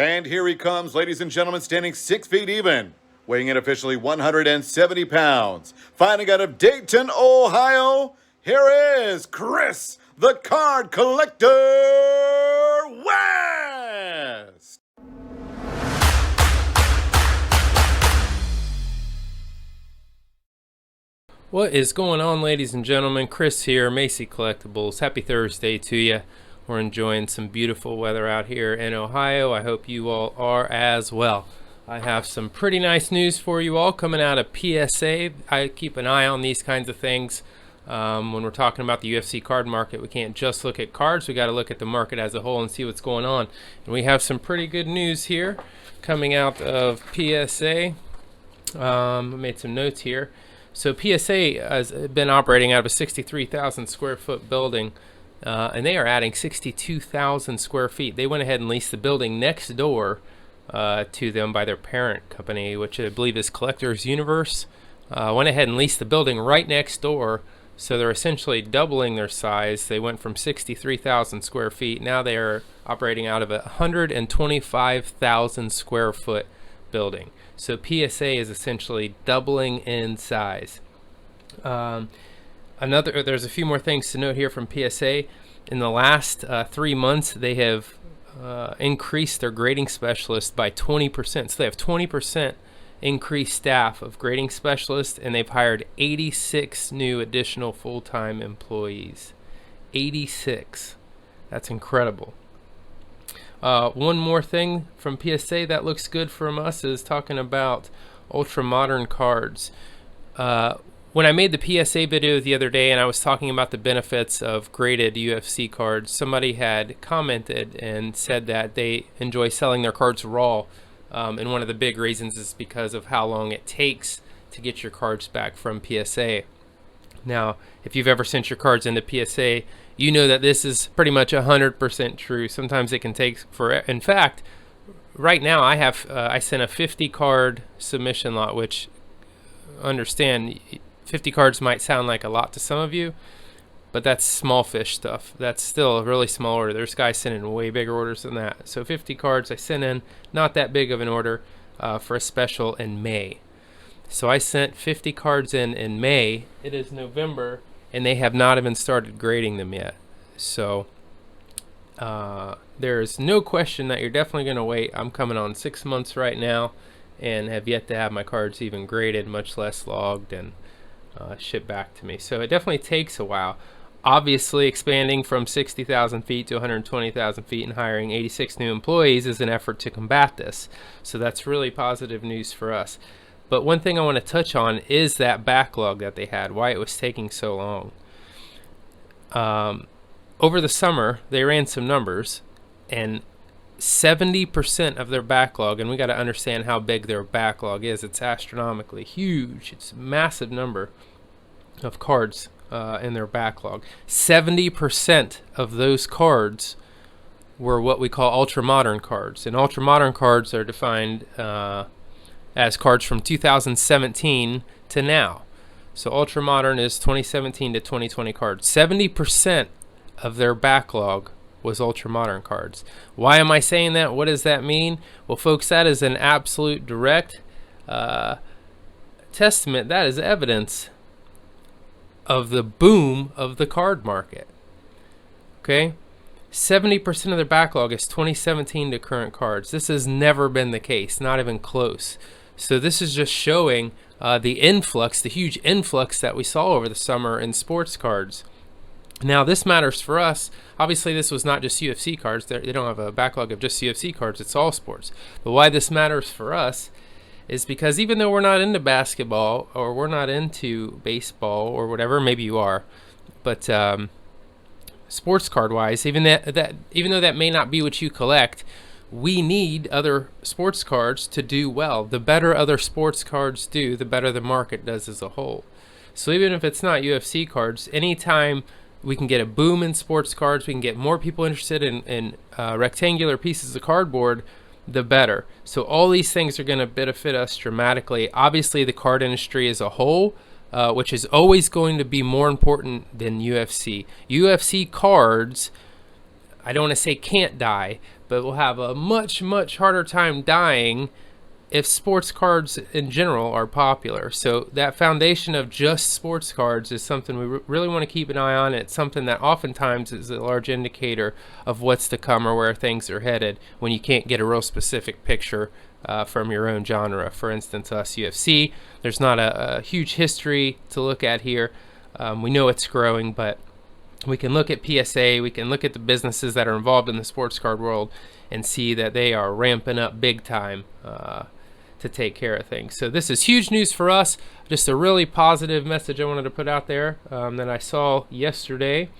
And here he comes, ladies and gentlemen, standing 6 feet even, weighing in officially 170 pounds. Fighting out of Dayton, Ohio, here is Chris, the Card Collector West. What is going on, ladies and gentlemen? Chris here, Mayce Collectibles. Happy Thursday to you. We're enjoying some beautiful weather out here in Ohio. I hope you all are as well. I have some pretty nice news for you all coming out of PSA. I keep an eye on these kinds of things. When we're talking about the UFC card market, we can't just look at cards. We got to look at the market as a whole and see what's going on. And we have some pretty good news here coming out of PSA. I made some notes here. So PSA has been operating out of a 63,000 square foot building, and they are adding 62,000 square feet. They went ahead and leased the building next door to them by their parent company, which I believe is Collectors Universe. Went ahead and leased the building right next door, so they're essentially doubling their size. They went from 63,000 square feet. Now they are operating out of a 125,000 square foot building. So PSA is essentially doubling in size. There's a few more things to note here from PSA. In the last 3 months, they have increased their grading specialists by 20%. So they have 20% increased staff of grading specialists, and they've hired 86 new additional full-time employees. 86. That's incredible. One more thing from PSA that looks good from us is talking about ultra modern cards. When I made the PSA video the other day and I was talking about the benefits of graded UFC cards, somebody had commented and said that they enjoy selling their cards raw. And one of the big reasons is because of how long it takes to get your cards back from PSA. Now, if you've ever sent your cards into PSA, you know that this is pretty much 100% true. Sometimes it can take forever. In fact, right now I sent a 50 card submission lot, which, understand, 50 cards might sound like a lot to some of you, but that's small fish stuff. That's still a really small order. There's guys sending way bigger orders than that. So 50 cards I sent in, not that big of an order, for a special in May. So I sent 50 cards in May. It is November, and they have not even started grading them yet. So there's no question that you're definitely going to wait. I'm coming on 6 months right now and have yet to have my cards even graded, much less logged and shipped back to me. So it definitely takes a while. Obviously, expanding from 60,000 feet to 120,000 feet and hiring 86 new employees is an effort to combat this. So that's really positive news for us. But one thing I want to touch on is that backlog that they had, why it was taking so long. Over the summer, they ran some numbers, and 70% of their backlog, and we got to understand how big their backlog is. It's astronomically huge. It's a massive number of cards in their backlog. 70% of those cards were what we call ultra-modern cards. And ultra-modern cards are defined as cards from 2017 to now. So ultra-modern is 2017 to 2020 cards. 70% of their backlog was ultra-modern cards. Why am I saying that? What does that mean? Well, folks, that is an absolute direct testament. That is evidence of the boom of the card market. Okay? 70% of their backlog is 2017 to current cards. This has never been the case, not even close. So this is just showing the influx, the huge influx that we saw over the summer in sports cards. Now, this matters for us. Obviously, this was not just UFC cards. They don't have a backlog of just UFC cards. It's all sports. But why this matters for us is because even though we're not into basketball or we're not into baseball or whatever, maybe you are, but sports card-wise, even though that may not be what you collect, we need other sports cards to do well. The better other sports cards do, the better the market does as a whole. So even if it's not UFC cards, anytime we can get a boom in sports cards, we can get more people interested in rectangular pieces of cardboard, the better. So all these things are going to benefit us dramatically. Obviously, the card industry as a whole, which is always going to be more important than UFC. UFC cards I don't want to say can't die, but will have a much, much harder time dying if sports cards in general are popular. So that foundation of just sports cards is something we really want to keep an eye on. It's something that oftentimes is a large indicator of what's to come or where things are headed when you can't get a real specific picture from your own genre. For instance, us UFC, there's not a huge history to look at here. We know it's growing, but we can look at PSA, we can look at the businesses that are involved in the sports card world and see that they are ramping up big time to take care of things. So this is huge news for us. Just a really positive message I wanted to put out there that I saw yesterday,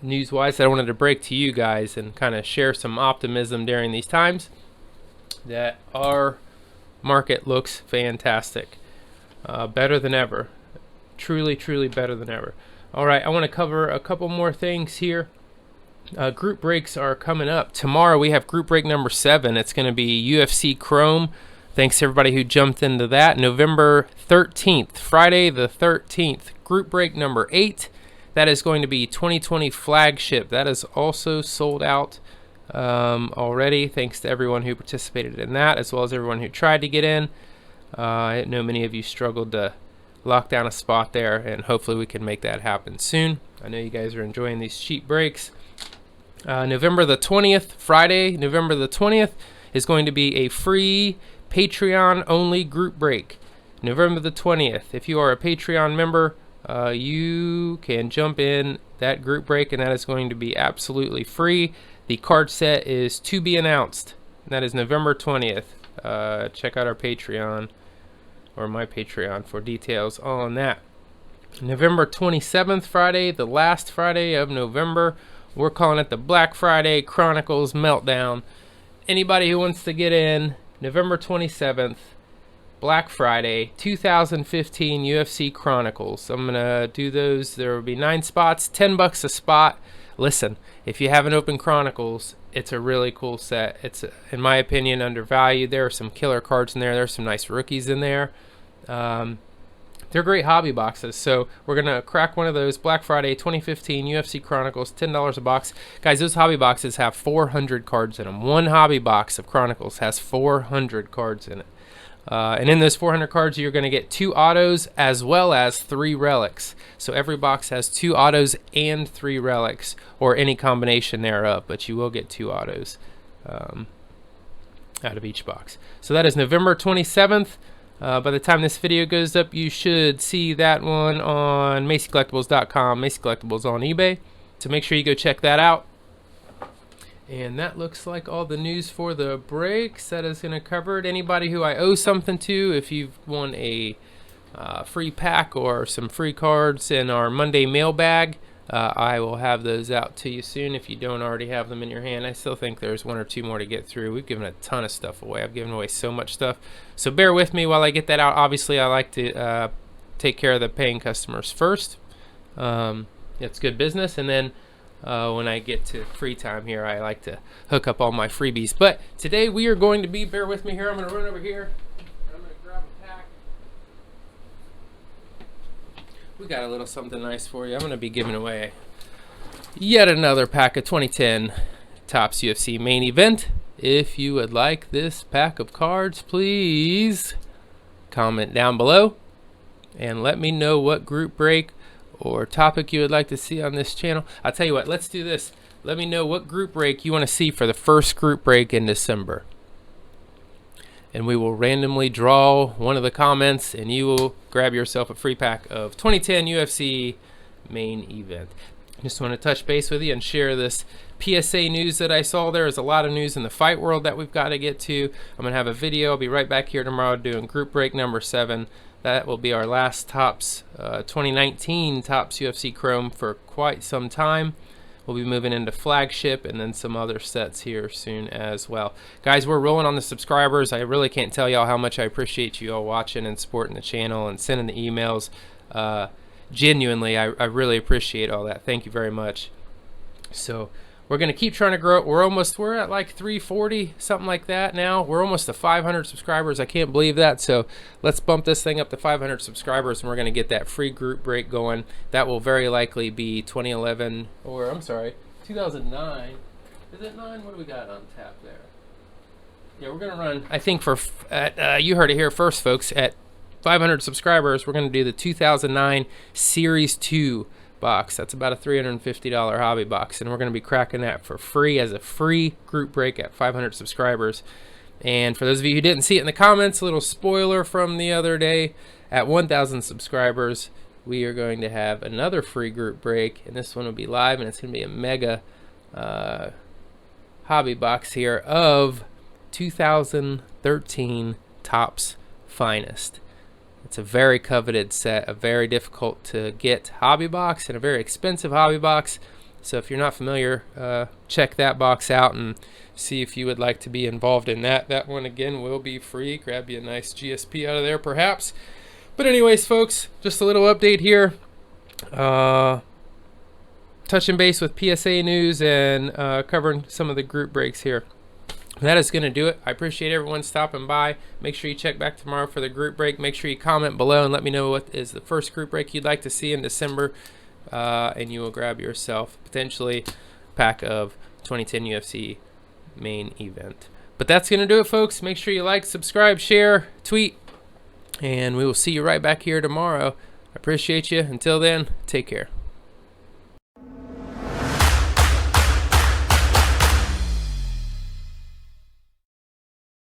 news-wise, that I wanted to break to you guys and kind of share some optimism during these times that our market looks fantastic, better than ever, truly, truly better than ever. All right, I want to cover a couple more things here. Group breaks are coming up. Tomorrow we have group break number 7. It's going to be UFC Chrome. Thanks to everybody who jumped into that. November 13th, Friday the 13th, group break number 8. That is going to be 2020 flagship. That is also sold out already. Thanks to everyone who participated in that, as well as everyone who tried to get in. I know many of you struggled to lock down a spot there, and hopefully we can make that happen soon. I know you guys are enjoying these cheap breaks. November the 20th, Friday, November the 20th, is going to be a free Patreon-only group break. November the 20th. If you are a Patreon member, you can jump in that group break, and that is going to be absolutely free. The card set is to be announced. That is November 20th. Check out our Patreon, or my Patreon, for details on that. November 27th, Friday, the last Friday of November. We're calling it the Black Friday Chronicles Meltdown. Anybody who wants to get in, November 27th, Black Friday, 2015 UFC Chronicles. I'm going to do those. There will be 9 spots, $10 a spot. Listen, if you haven't opened Chronicles, it's a really cool set. It's, in my opinion, undervalued. There are some killer cards in there. There's some nice rookies in there. They're great hobby boxes. So we're going to crack one of those. Black Friday 2015 UFC Chronicles, $10 a box. Guys, those hobby boxes have 400 cards in them. One hobby box of Chronicles has 400 cards in it. And in those 400 cards, you're going to get 2 autos as well as 3 relics. So every box has 2 autos and 3 relics, or any combination thereof, but you will get 2 autos out of each box. So that is November 27th. By the time this video goes up, you should see that one on MayceCollectibles.com, Mayce Collectibles on eBay. So make sure you go check that out. And that looks like all the news for the breaks. That is going to cover it. Anybody who I owe something to, if you've won a free pack or some free cards in our Monday mailbag, I will have those out to you soon if you don't already have them in your hand. I still think there's 1 or 2 more to get through. We've given a ton of stuff away. I've given away so much stuff. So bear with me while I get that out. Obviously, I like to take care of the paying customers first. It's good business. And then when I get to free time here, I like to hook up all my freebies. But today we are going to be, bear with me here, I'm going to run over here. I'm going to grab a pack. We got a little something nice for you. I'm going to be giving away yet another pack of 2010 Topps UFC main event. If you would like this pack of cards, please comment down below and let me know what group break or topic you would like to see on this channel. I'll tell you what, let's do this. Let me know what group break you want to see for the first group break in December. And we will randomly draw one of the comments, and you will grab yourself a free pack of 2010 UFC main event. Just want to touch base with you and share this PSA news that I saw. There is a lot of news in the fight world that we've got to get to. I'm going to have a video. I'll be right back here tomorrow doing group break number 7. That will be our last Topps 2019 Topps UFC Chrome for quite some time. We'll be moving into flagship and then some other sets here soon as well. Guys, we're rolling on the subscribers. I really can't tell y'all how much I appreciate you all watching and supporting the channel and sending the emails. Genuinely, I really appreciate all that. Thank you very much. So we're going to keep trying to grow it. We're at like 340, something like that now. We're almost to 500 subscribers. I can't believe that. So let's bump this thing up to 500 subscribers, and we're going to get that free group break going. That will very likely be 2011, or I'm sorry, 2009. Is it 9? What do we got on tap there? Yeah, we're going to run, I think, you heard it here first, folks, at 500 subscribers, we're going to do the 2009 Series 2 box. That's about a $350 hobby box, and we're going to be cracking that for free as a free group break at 500 subscribers. And for those of you who didn't see it in the comments, a little spoiler from the other day, at 1,000 subscribers, we are going to have another free group break, and this one will be live, and it's going to be a mega hobby box here of 2013 Topps Finest. It's a very coveted set, a very difficult to get hobby box, and a very expensive hobby box. So if you're not familiar, check that box out and see if you would like to be involved in that. That one, again, will be free. Grab you a nice GSP out of there, perhaps. But anyways, folks, just a little update here. Touching base with PSA news and covering some of the group breaks here. That is going to do it. I appreciate everyone stopping by. Make sure you check back tomorrow for the group break. Make sure you comment below and let me know what is the first group break you'd like to see in December. And you will grab yourself potentially a pack of 2010 UFC main event. But that's going to do it, folks. Make sure you like, subscribe, share, tweet, and we will see you right back here tomorrow. I appreciate you. Until then, take care.